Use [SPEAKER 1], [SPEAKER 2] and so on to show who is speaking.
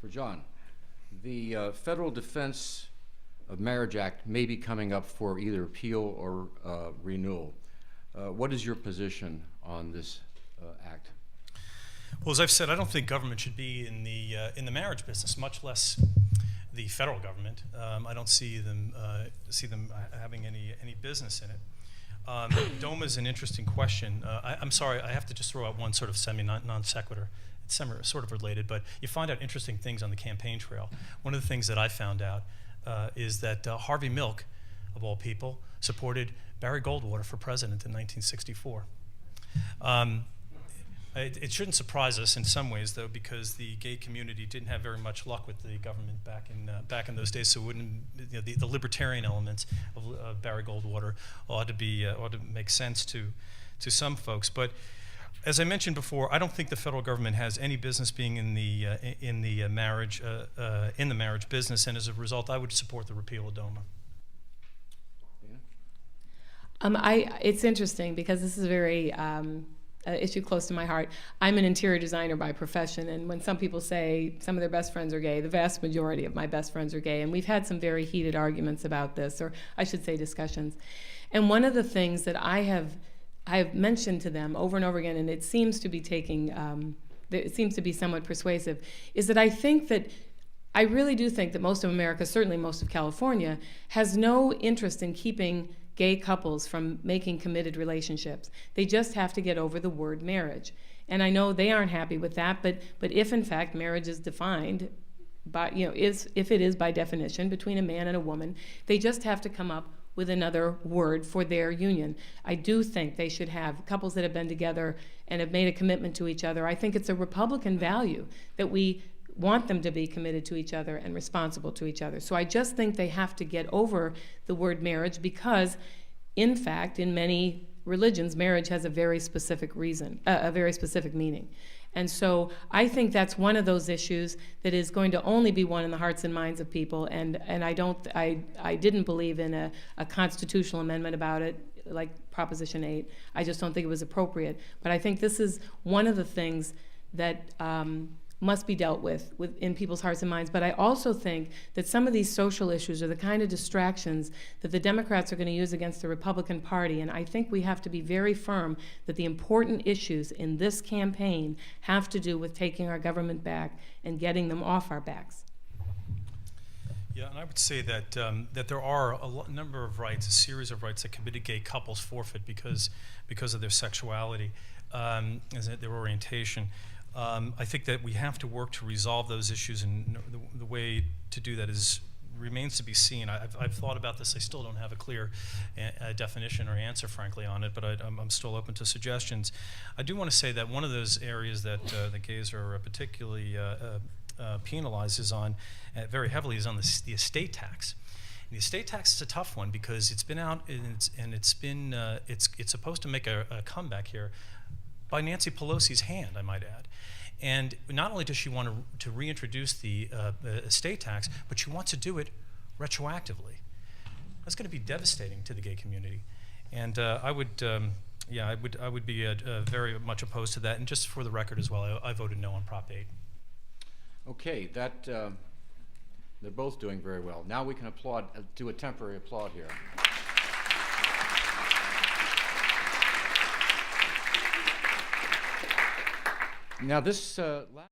[SPEAKER 1] For John, the Federal Defense of Marriage Act may be coming up for either appeal or renewal. What is your position on this act?
[SPEAKER 2] Well, as I've said, I don't think government should be in the marriage business, much less the federal government. I don't see them having any business in it. DOMA is an interesting question. I'm sorry, I have to just throw out one sort of non sequitur. It's sort of related, but you find out interesting things on the campaign trail. One of the things that I found out is that Harvey Milk, of all people, supported Barry Goldwater for president in 1964. It shouldn't surprise us in some ways, though, because the gay community didn't have very much luck with the government back in those days. So, it wouldn't, you know, the libertarian elements of Barry Goldwater ought to make sense to some folks. But as I mentioned before, I don't think the federal government has any business being in the marriage business, and as a result, I would support the repeal of DOMA.
[SPEAKER 3] It's interesting because this is a very issue close to my heart. I'm an interior designer by profession, and when some people say some of their best friends are gay, the vast majority of my best friends are gay, and we've had some very heated arguments about this, or I should say discussions. And one of the things that I have mentioned to them over and over again, and it seems to be it seems to be somewhat persuasive, is that I really do think that most of America, certainly most of California, has no interest in keeping gay couples from making committed relationships. They just have to get over the word marriage. And I know they aren't happy with that, but if in fact marriage is defined by, if it is by definition between a man and a woman, they just have to come up with another word for their union. I do think they should have couples that have been together and have made a commitment to each other. I think it's a Republican value that we want them to be committed to each other and responsible to each other. So I just think they have to get over the word marriage because, in fact, in many religions, marriage has a very specific reason, a very specific meaning. And so I think that's one of those issues that is going to only be won in the hearts and minds of people. And I didn't believe in a constitutional amendment about it, like Proposition 8. I just don't think it was appropriate. But I think this is one of the things that must be dealt with in people's hearts and minds. But I also think that some of these social issues are the kind of distractions that the Democrats are going to use against the Republican Party. And I think we have to be very firm that the important issues in this campaign have to do with taking our government back and getting them off our backs.
[SPEAKER 2] Yeah, and I would say that that there are a number of rights, a series of rights that committed gay couples forfeit because of their sexuality, their orientation. I think that we have to work to resolve those issues, and the way to do that remains to be seen. I've thought about this. I still don't have a clear definition or answer, frankly, on it, but I'm still open to suggestions. I do want to say that one of those areas that the gays are particularly penalized very heavily is on the estate tax. And the estate tax is a tough one because it's been out and it's supposed to make a comeback here by Nancy Pelosi's hand, I might add. And not only does she want to reintroduce the estate tax, but she wants to do it retroactively. That's going to be devastating to the gay community. And I would be very much opposed to that. And just for the record as well, I voted no on Prop 8.
[SPEAKER 1] Okay, they're both doing very well. Now we can applaud, do a temporary applaud here. Now this